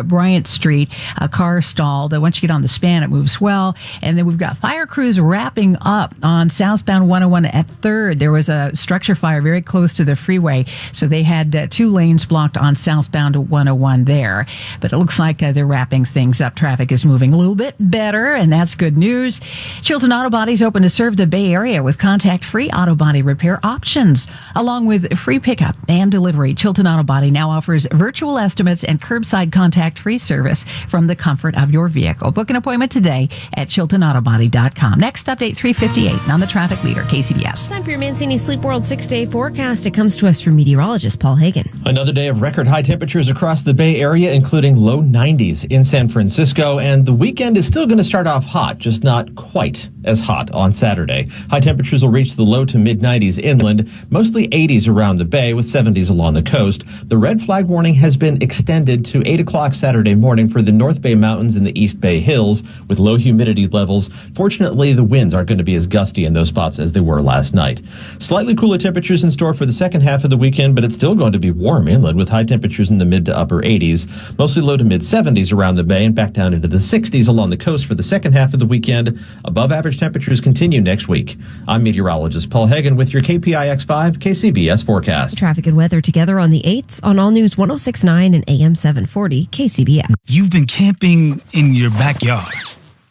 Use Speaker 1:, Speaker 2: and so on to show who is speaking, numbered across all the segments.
Speaker 1: Bryant Street, a car stalled. Once you get on the span, it moves well. And then we've got fire crews wrapping up on southbound 101 at 3rd. There was a structure fire very close to the freeway, so they had 2 lanes blocked on southbound 101 there. But it looks like they're wrapping things up. Traffic is moving a little bit better, and that's good news. Chilton Auto Body is open to serve the Bay Area with contact-free auto body repair options, along with free pickup and delivery. Chilton Auto Body now offers virtual estimates and curbside contact-free service from the comfort of your vehicle. Book an appointment today at ChiltonAutoBody.com. Next update, 3:58 on the traffic leader, KCBS.
Speaker 2: Time for your Mancini Sleep World 6-day forecast. It comes to us from meteorologist Paul Hagen.
Speaker 3: Another day of record high temperatures across the Bay Area, including low 90s in San Francisco. And the weekend is still going to start off hot, just not quite as hot on Saturday. High temperatures will reach the low to mid 90s inland, mostly 80s around the Bay with 70s along the coast. The red flag warning has been extended to 8 o'clock Saturday morning for the North Bay Mountains and the East Bay Hills with low humidity levels. Fortunately, the winds aren't going to be as gusty in those spots as they were last night. Slightly cooler temperatures in store for the second half of the weekend, but it's still going to be warm inland with high temperatures in the mid to upper 80s, mostly low to mid 70s around the Bay and back down into the 60s along the coast for the second half of the weekend. Above average temperatures continue next week. I'm meteorologist Paul Hagen with your KPIX5 KCBS forecast.
Speaker 2: Traffic and weather together on the 8s on All News 106.9 and AM 740 KCBS.
Speaker 4: You've been camping in your backyard,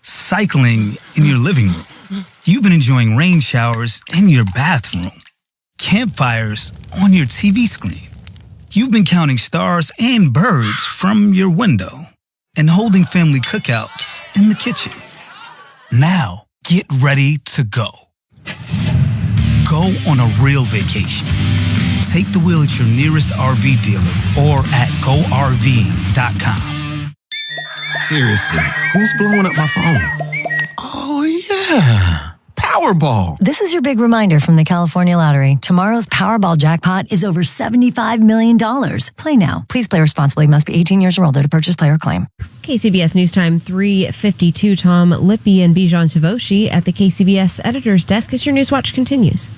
Speaker 4: cycling in your living room. You've been enjoying rain showers in your bathroom, campfires on your TV screen. You've been counting stars and birds from your window and holding family cookouts in the kitchen. Now, get ready to go. Go on a real vacation. Take the wheel at your nearest RV dealer or at GoRV.com.
Speaker 5: Seriously, who's blowing up my phone? Oh, yeah. Powerball.
Speaker 6: This is your big reminder from the California Lottery. Tomorrow's Powerball jackpot is over $75 million. Play now. Please play responsibly. Must be 18 years or older to purchase player claim.
Speaker 2: KCBS News Time 3:52. Tom Lippy and Bijan Savoshi at the KCBS editor's desk as your News Watch continues.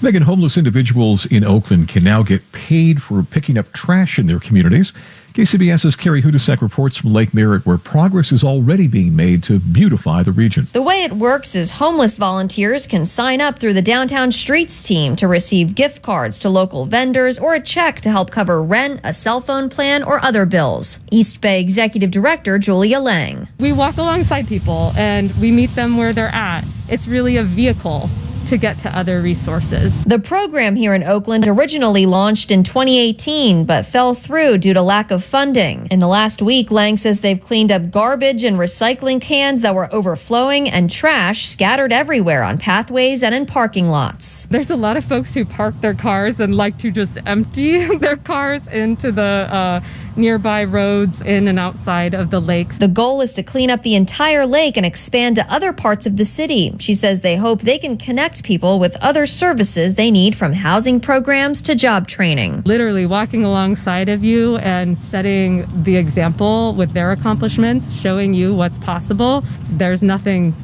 Speaker 7: Megan, homeless individuals in Oakland can now get paid for picking up trash in their communities. KCBS's Carrie Hudasek reports from Lake Merritt, where progress is already being made to beautify the region.
Speaker 8: The way it works is homeless volunteers can sign up through the Downtown Streets team to receive gift cards to local vendors or a check to help cover rent, a cell phone plan, or other bills. East Bay Executive Director Julia Lang.
Speaker 9: We walk alongside people and we meet them where they're at. It's really a vehicle to get to other resources.
Speaker 8: The program here in Oakland originally launched in 2018, but fell through due to lack of funding. In the last week, Lang says they've cleaned up garbage and recycling cans that were overflowing and trash scattered everywhere on pathways and in parking lots.
Speaker 9: There's a lot of folks who park their cars and like to just empty their cars into the nearby roads in and outside of the lakes.
Speaker 8: The goal is to clean up the entire lake and expand to other parts of the city. She says they hope they can connect people with other services they need, from housing programs to job training.
Speaker 9: Literally walking alongside of you and setting the example with their accomplishments, showing you what's possible. There's nothing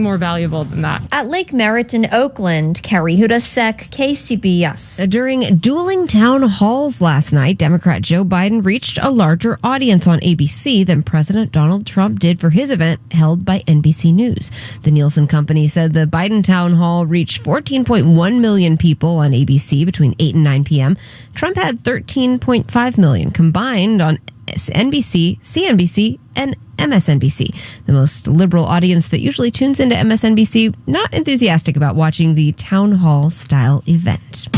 Speaker 9: more valuable than that.
Speaker 8: At Lake Merritt in Oakland, Carrie Hudasek, KCBS.
Speaker 2: During dueling town halls last night, Democrat Joe Biden reached a larger audience on ABC than President Donald Trump did for his event held by NBC News. The Nielsen Company said the Biden town hall reached 14.1 million people on ABC between 8 and 9 p.m. Trump had 13.5 million combined on NBC, CNBC, and MSNBC. The most liberal audience that usually tunes into MSNBC, not enthusiastic about watching the town hall style event.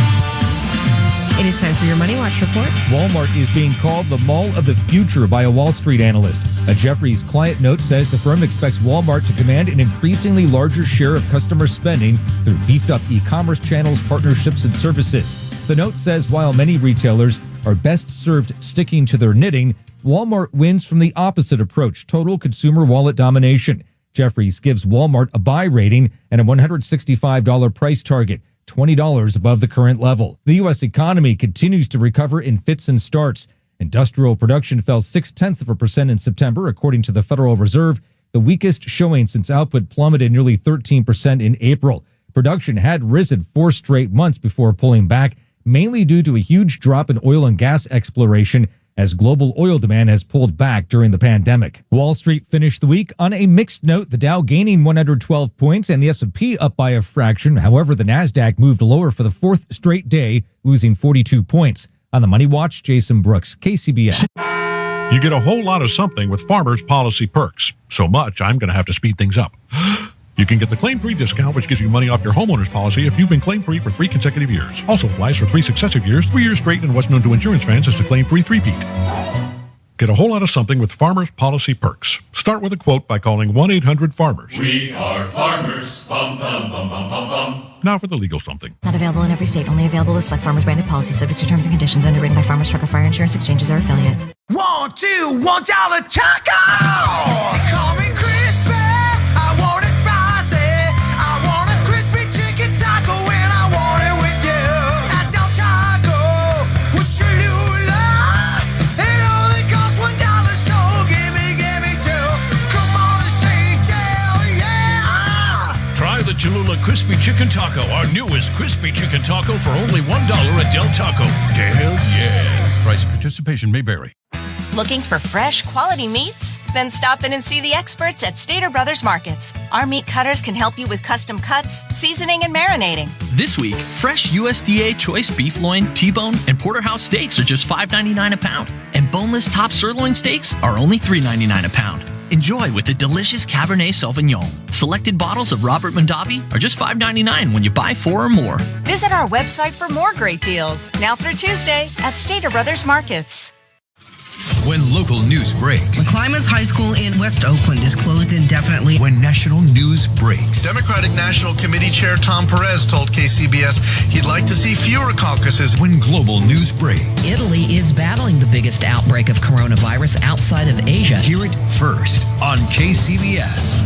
Speaker 2: It is time for your Money Watch report.
Speaker 10: Walmart is being called the mall of the future by a Wall Street analyst. A Jefferies client note says the firm expects Walmart to command an increasingly larger share of customer spending through beefed up e-commerce channels, partnerships, and services. The note says while many retailers are best served sticking to their knitting, Walmart wins from the opposite approach, total consumer wallet domination. Jefferies gives Walmart a buy rating and a $165 price target, $20 above the current level. The U.S. economy continues to recover in fits and starts. Industrial production fell 0.6% in September, according to the Federal Reserve, the weakest showing since output plummeted nearly 13% in April. Production had risen 4 straight months before pulling back, mainly due to a huge drop in oil and gas exploration as global oil demand has pulled back during the pandemic. Wall Street finished the week on a mixed note, the Dow gaining 112 points and the S&P up by a fraction. However, the Nasdaq moved lower for the fourth straight day, losing 42 points. On the Money Watch, Jason Brooks, KCBS.
Speaker 11: You get a whole lot of something with Farmers Policy Perks. So much, I'm going to have to speed things up. You can get the claim-free discount, which gives you money off your homeowner's policy if you've been claim-free for 3 consecutive years. Also applies for 3 successive years, 3 years straight, and what's known to insurance fans as the claim-free three-peat. Get a whole lot of something with Farmers Policy Perks. Start with a quote by calling 1-800-FARMERS.
Speaker 12: We are farmers. Bum, bum, bum, bum, bum, bum.
Speaker 11: Now for the legal something.
Speaker 6: Not available in every state. Only available with select Farmers branded policies, subject to terms and conditions. Underwritten by Farmers Truck or Fire Insurance Exchanges or affiliate.
Speaker 12: $1, $2, $1 taco! Call me crispy. I want it spicy. I want a crispy chicken taco and I want it with you. At Del Taco with Cholula. It only costs $1, so give me two. Come on and say Del, yeah!
Speaker 13: Try the Cholula Crispy Chicken Taco, our newest crispy chicken taco for only $1 at Del Taco. Del, yeah. Price and participation may vary.
Speaker 14: Looking for fresh, quality meats? Then stop in and see the experts at Stater Brothers Markets. Our meat cutters can help you with custom cuts, seasoning, and marinating.
Speaker 15: This week, fresh USDA choice beef loin, T-bone, and porterhouse steaks are just $5.99 a pound. And boneless top sirloin steaks are only $3.99 a pound. Enjoy with the delicious Cabernet Sauvignon. Selected bottles of Robert Mondavi are just $5.99 when you buy 4 or more.
Speaker 14: Visit our website for more great deals. Now through Tuesday at Stater Brothers Markets.
Speaker 16: When local news breaks.
Speaker 17: McClymonds High School in West Oakland is closed indefinitely.
Speaker 16: When national news breaks.
Speaker 18: Democratic National Committee Chair Tom Perez told KCBS he'd like to see fewer caucuses.
Speaker 16: When global news breaks.
Speaker 19: Italy is battling the biggest outbreak of coronavirus outside of Asia.
Speaker 16: Hear it first on KCBS.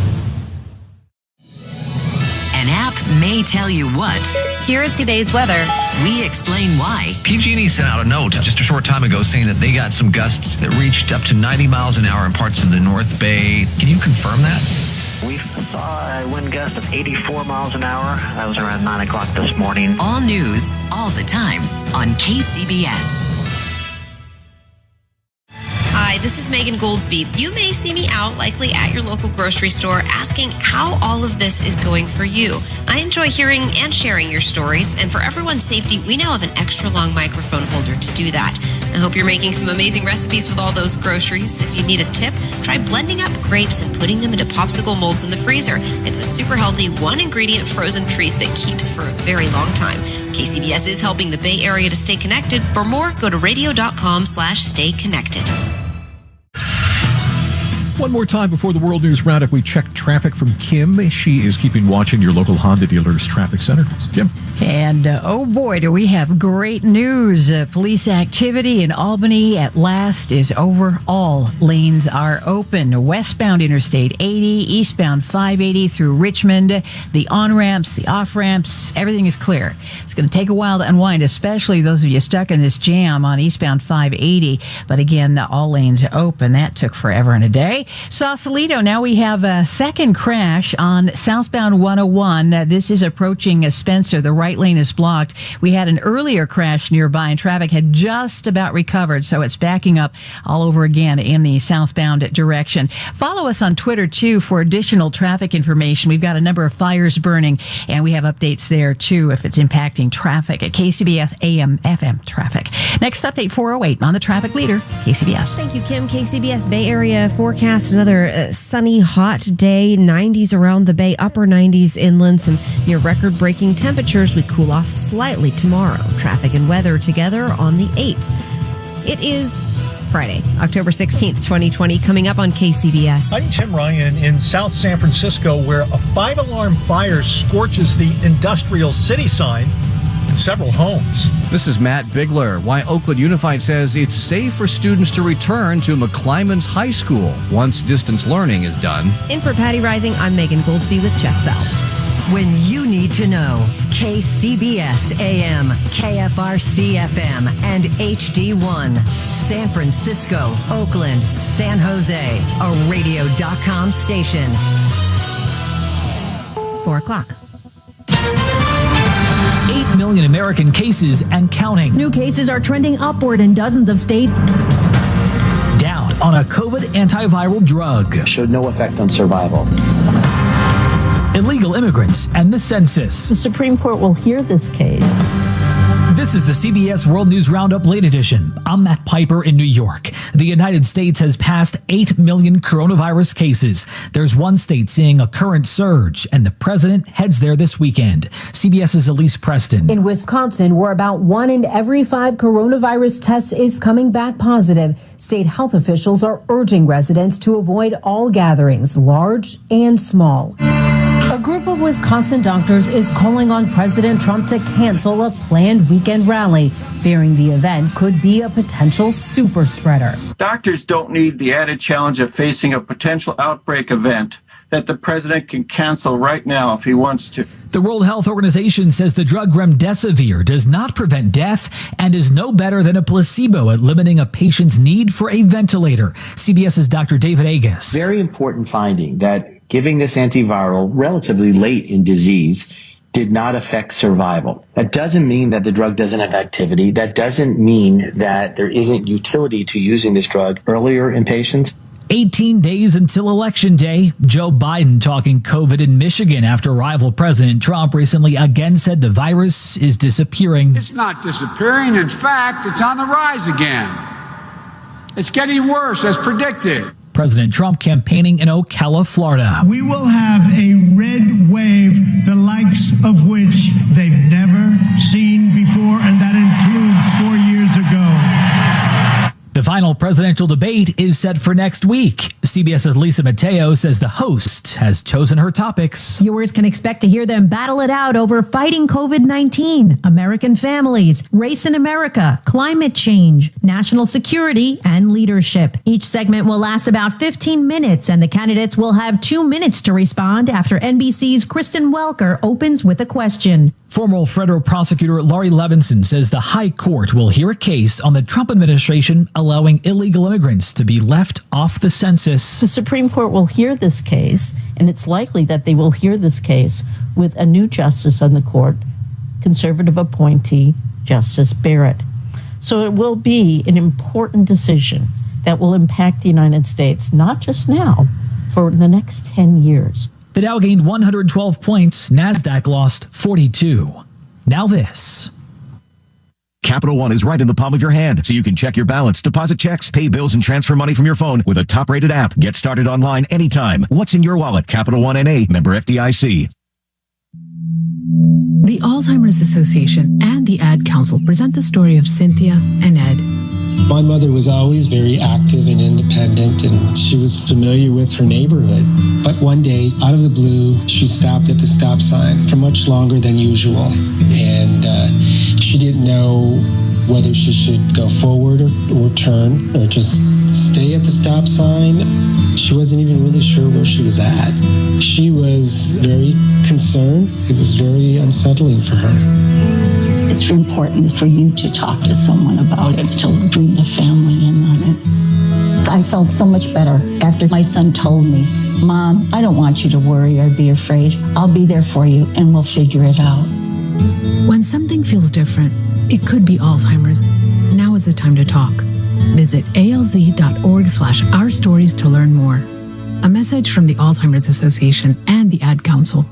Speaker 20: An app may tell you what.
Speaker 21: Here is today's weather.
Speaker 20: We explain why.
Speaker 22: PG&E sent out a note just a short time ago saying that they got some gusts that reached up to 90 miles an hour in parts of the North Bay. Can you confirm that?
Speaker 23: We saw a wind gust of 84 miles an hour. That was around 9 o'clock this morning.
Speaker 20: All news, all the time on KCBS.
Speaker 2: Hi, this is Megan Goldsby. You may see me out, likely at your local grocery store, asking how all of this is going for you. I enjoy hearing and sharing your stories, and for everyone's safety, we now have an extra long microphone holder to do that. I hope you're making some amazing recipes with all those groceries. If you need a tip, try blending up grapes and putting them into popsicle molds in the freezer. It's a super healthy 1-ingredient frozen treat that keeps for a very long time. KCBS is helping the Bay Area to stay connected. For more, go to radio.com/stay connected.
Speaker 7: One more time before the World News Roundup, we check traffic from Kim. She is keeping watch in your local Honda dealer's traffic center. Kim?
Speaker 1: And oh boy, do we have great news. Police activity in Albany at last is over. All lanes are open. Westbound Interstate 80, eastbound 580 through Richmond. The on-ramps, the off-ramps, everything is clear. It's going to take a while to unwind, especially those of you stuck in this jam on eastbound 580. But again, all lanes open. That took forever and a day. Sausalito, now we have a second crash on southbound 101. This is approaching Spencer. The right lane is blocked. We had an earlier crash nearby and traffic had just about recovered, so it's backing up all over again in the southbound direction. Follow us on Twitter, too, for additional traffic information. We've got a number of fires burning, and we have updates there, too, if it's impacting traffic at KCBS AM FM traffic. Next update, 4:08 on the traffic leader, KCBS.
Speaker 2: Thank you, Kim. KCBS Bay Area forecast another sunny, hot day. 90s around the Bay, upper 90s inland, some near record-breaking temperatures. We cool off slightly tomorrow. Traffic and weather together on the 8th. It is Friday, October 16th, 2020, coming up on KCBS.
Speaker 24: I'm Tim Ryan in South San Francisco, where a 5-alarm fire scorches the industrial city sign in several homes.
Speaker 25: This is Matt Bigler. Why Oakland Unified says it's safe for students to return to McClymonds High School once distance learning is done.
Speaker 2: In for Patty Rising, I'm Megan Goldsby with Jeff Bell.
Speaker 20: When you need to know, KCBS AM, KFRC FM, and HD1. San Francisco, Oakland, San Jose, a radio.com station.
Speaker 2: 4 o'clock.
Speaker 26: 8 million American cases and counting.
Speaker 27: New cases are trending upward in dozens of states.
Speaker 3: on a COVID antiviral drug.
Speaker 4: Showed no effect on survival.
Speaker 3: Illegal immigrants and the census.
Speaker 5: The Supreme Court will hear this case.
Speaker 3: This is the CBS World News Roundup Late Edition. I'm Matt Piper in New York. The United States has passed 8 million coronavirus cases. There's one state seeing a current surge, and the president heads there this weekend. CBS's Elise Preston.
Speaker 9: In Wisconsin, where about 1 in every 5 coronavirus tests is coming back positive, state health officials are urging residents to avoid all gatherings, large and small. A group of Wisconsin doctors is calling on President Trump to cancel a planned weekend rally, fearing the event could be a potential super spreader.
Speaker 21: Doctors don't need the added challenge of facing a potential outbreak event that the president can cancel right now if he wants to.
Speaker 3: The World Health Organization says the drug remdesivir does not prevent death and is no better than a placebo at limiting a patient's need for a ventilator. CBS's Dr. David Agus.
Speaker 4: Very important finding that giving this antiviral relatively late in disease did not affect survival. That doesn't mean that the drug doesn't have activity. That doesn't mean that there isn't utility to using this drug earlier in patients.
Speaker 3: 18 days until Election Day. Joe Biden talking COVID in Michigan after rival President Trump recently again said the virus is disappearing.
Speaker 26: It's not disappearing. In fact, it's on the rise again. It's getting worse as predicted.
Speaker 3: President Trump campaigning in Ocala, Florida.
Speaker 27: We will have a red wave, the likes of which they've never seen before, and that includes 4 years ago.
Speaker 3: The final presidential debate is set for next week. CBS's Lisa Mateo says the host has chosen her topics.
Speaker 1: Viewers can expect to hear them battle it out over fighting COVID-19, American families, race in America, climate change, national security, and leadership. Each segment will last about 15 minutes, and the candidates will have 2 minutes to respond after NBC's Kristen Welker opens with a question.
Speaker 3: Former federal prosecutor Laurie Levinson says the High Court will hear a case on the Trump administration allowing illegal immigrants to be left off the census.
Speaker 5: The Supreme Court will hear this case, and it's likely that they will hear this case with a new justice on the court, conservative appointee Justice Barrett. So it will be an important decision that will impact the United States, not just now, for the next 10 years.
Speaker 3: The Dow gained 112 points. NASDAQ lost 42. Now this.
Speaker 28: Capital One is right in the palm of your hand, so you can check your balance, deposit checks, pay bills, and transfer money from your phone with a top-rated app. Get started online anytime. What's in your wallet? Capital One N.A., member FDIC.
Speaker 29: The Alzheimer's Association and the Ad Council present the story of Cynthia and Ed.
Speaker 30: My mother was always very active and independent, and she was familiar with her neighborhood. But one day, out of the blue, she stopped at the stop sign for much longer than usual. And she didn't know whether she should go forward or turn or just stay at the stop sign. She wasn't even really sure where she was at. She was very concerned. It was very unsettling for her.
Speaker 31: It's important for you to talk to someone about it, to bring the family in on it. I felt so much better after my son told me, Mom, I don't want you to worry or be afraid. I'll be there for you and we'll figure it out.
Speaker 29: When something feels different, it could be Alzheimer's. Now is the time to talk. Visit alz.org/ourstories to learn more. A message from the Alzheimer's Association and the Ad Council.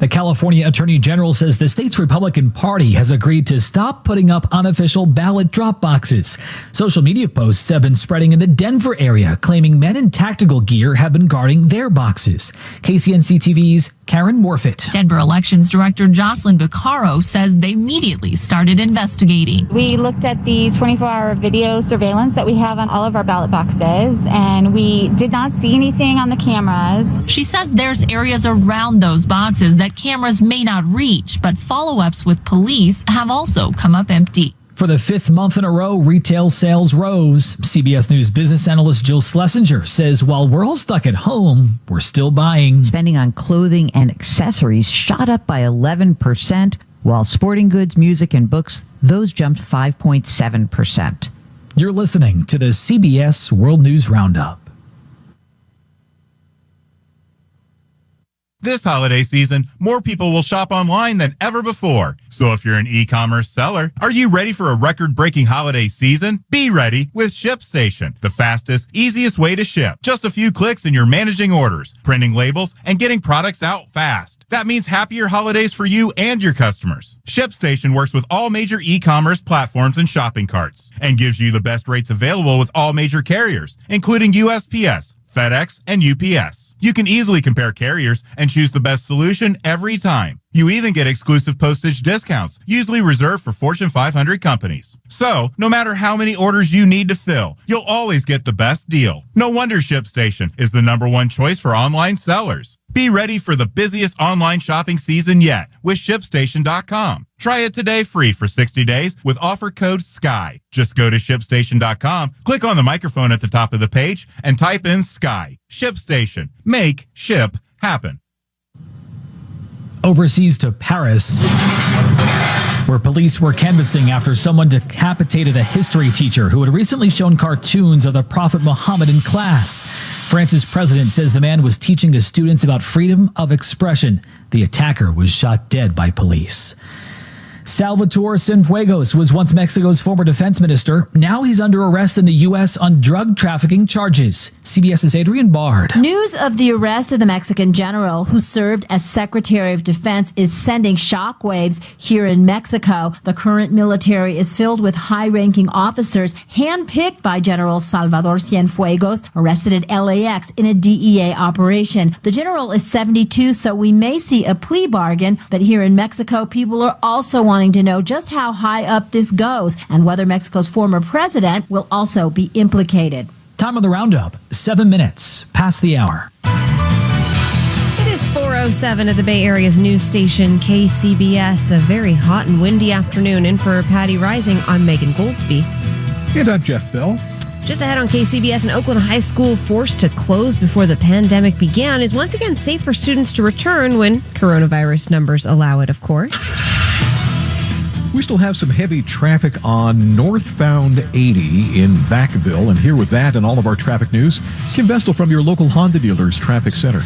Speaker 3: The California Attorney General says the state's Republican Party has agreed to stop putting up unofficial ballot drop boxes. Social media posts have been spreading in the Denver area, claiming men in tactical gear have been guarding their boxes. KCNC TV's Karen Morfitt.
Speaker 32: Denver Elections Director Jocelyn Beccaro says they immediately started investigating.
Speaker 33: We looked at the 24-hour video surveillance that we have on all of our ballot boxes, and we did not see anything on the cameras.
Speaker 32: She says there's areas around those boxes that cameras may not reach, but follow-ups with police have also come up empty.
Speaker 3: For the 5th month in a row, retail sales rose. CBS News business analyst Jill Schlesinger says while we're all stuck at home, we're still buying.
Speaker 34: Spending on clothing and accessories shot up by 11%, while sporting goods, music, and books, those jumped 5.7%.
Speaker 3: You're listening to the CBS World News Roundup.
Speaker 6: This holiday season, more people will shop online than ever before. So if you're an e-commerce seller, are you ready for a record-breaking holiday season? Be ready with ShipStation, the fastest, easiest way to ship. Just a few clicks and you're managing orders, printing labels, and getting products out fast. That means happier holidays for you and your customers. ShipStation works with all major e-commerce platforms and shopping carts and gives you the best rates available with all major carriers, including USPS, FedEx, and UPS. You can easily compare carriers and choose the best solution every time. You even get exclusive postage discounts, usually reserved for Fortune 500 companies. So, no matter how many orders you need to fill, you'll always get the best deal. No wonder ShipStation is the #1 choice for online sellers. Be ready for the busiest online shopping season yet with ShipStation.com. Try it today free for 60 days with offer code SKY. Just go to ShipStation.com, click on the microphone at the top of the page, and type in SKY. ShipStation. Make ship happen.
Speaker 3: Overseas to Paris, where police were canvassing after someone decapitated a history teacher who had recently shown cartoons of the Prophet Muhammad in class. France's president says the man was teaching his students about freedom of expression. The attacker was shot dead by police. Salvatore Cienfuegos was once Mexico's former defense minister. Now he's under arrest in the U.S. on drug trafficking charges. CBS's Adrian Bard.
Speaker 8: News of the arrest of the Mexican general who served as Secretary of Defense is sending shockwaves here in Mexico. The current military is filled with high-ranking officers handpicked by General Salvador Cienfuegos, arrested at LAX in a DEA operation. The general is 72, so we may see a plea bargain, but here in Mexico, people are also wanting to know just how high up this goes and whether Mexico's former president will also be implicated.
Speaker 3: Time on the roundup, 7 minutes past the hour.
Speaker 2: It is 4:07 at the Bay Area's news station, KCBS. A very hot and windy afternoon. In for Patty Rising, I'm Megan Goldsby.
Speaker 7: And I'm Jeff Bell.
Speaker 2: Just ahead on KCBS, an Oakland high school forced to close before the pandemic began is once again safe for students to return when coronavirus numbers allow it, of course.
Speaker 7: We still have some heavy traffic on northbound 80 in Vacaville. And here with that and all of our traffic news, Kim Vestal from your local Honda dealers traffic center.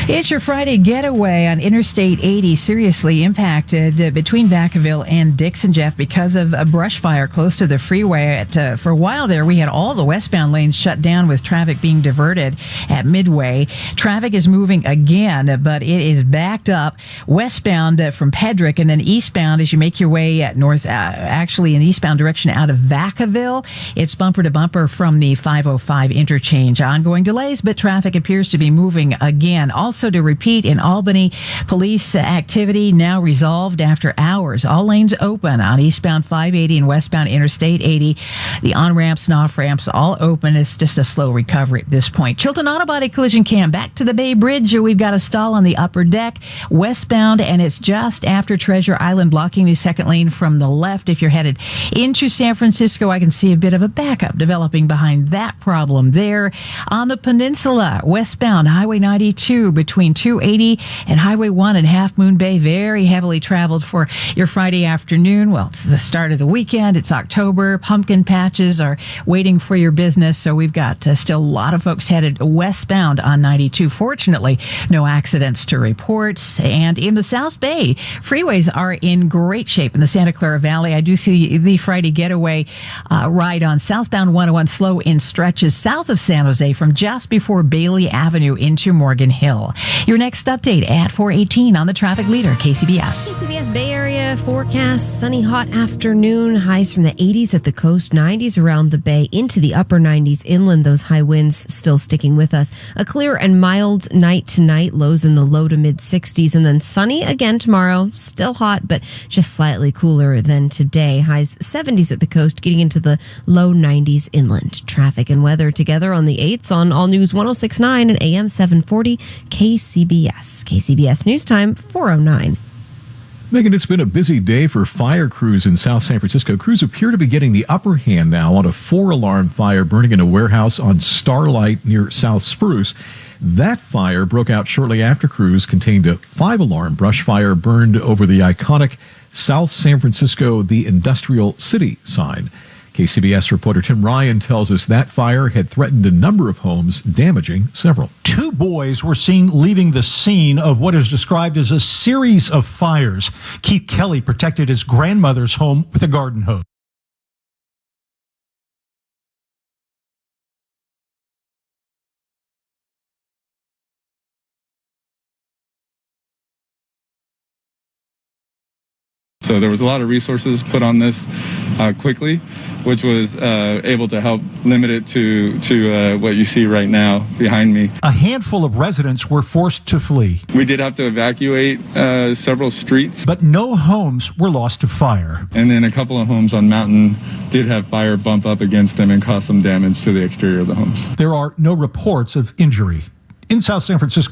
Speaker 1: It's your Friday getaway on Interstate 80, seriously impacted between Vacaville and Dixon, Jeff, because of a brush fire close to the freeway. For a while there, we had all the westbound lanes shut down with traffic being diverted at Midway. Traffic is moving again, but it is backed up westbound from Pedrick, and then eastbound as you make your way north, actually in the eastbound direction out of Vacaville. It's bumper to bumper from the 505 interchange. Ongoing delays, but traffic appears to be moving again. Also to repeat, in Albany, police activity now resolved after hours. All lanes open on eastbound 580 and westbound Interstate 80. The on-ramps and off-ramps all open. It's just a slow recovery at this point. Chilton Auto Body collision cam back to the Bay Bridge. We've got a stall on the upper deck westbound, and it's just after Treasure Island, blocking the second lane from the left. If you're headed into San Francisco, I can see a bit of a backup developing behind that problem there. On the peninsula, westbound Highway 92 between 280 and Highway 1 and Half Moon Bay, very heavily traveled for your Friday afternoon. Well, it's the start of the weekend. It's October. Pumpkin patches are waiting for your business, so we've got still a lot of folks headed westbound on 92. Fortunately, no accidents to report. And in the South Bay, freeways are in great shape in the Santa Clara Valley. I do see the Friday getaway ride on southbound 101 slow in stretches south of San Jose from just before Bailey Avenue into Morgan Hill. Your next update at 4:18 on the traffic leader, KCBS.
Speaker 2: KCBS Bay Area forecast, sunny, hot afternoon. Highs from the 80s at the coast, 90s around the bay, into the upper 90s inland. Those high winds still sticking with us. A clear and mild night tonight, lows in the low to mid 60s, and then sunny again tomorrow. Still hot, but just slightly cooler than today. Highs 70s at the coast, getting into the low 90s inland. Traffic and weather together on the 8s on All News 106.9 and AM 740 KCBS. KCBS News Time, 4:09.
Speaker 7: Megan, it's been a busy day for fire crews in South San Francisco. Crews appear to be getting the upper hand now on a 4-alarm fire burning in a warehouse on Starlight near South Spruce. That fire broke out shortly after crews contained a 5-alarm brush fire burned over the iconic South San Francisco, the Industrial City sign. KCBS reporter Tim Ryan tells us that fire had threatened a number of homes, damaging several.
Speaker 10: 2 boys were seen leaving the scene of what is described as a series of fires. Keith Kelly protected his grandmother's home with a garden hose.
Speaker 11: So there was a lot of resources put on this quickly, which was able to help limit it to what you see right now behind me.
Speaker 10: A handful of residents were forced to flee.
Speaker 11: We did have to evacuate several streets.
Speaker 10: But no homes were lost to fire.
Speaker 11: And then a couple of homes on Mountain did have fire bump up against them and cause some damage to the exterior of the homes.
Speaker 10: There are no reports of injury. In South San Francisco,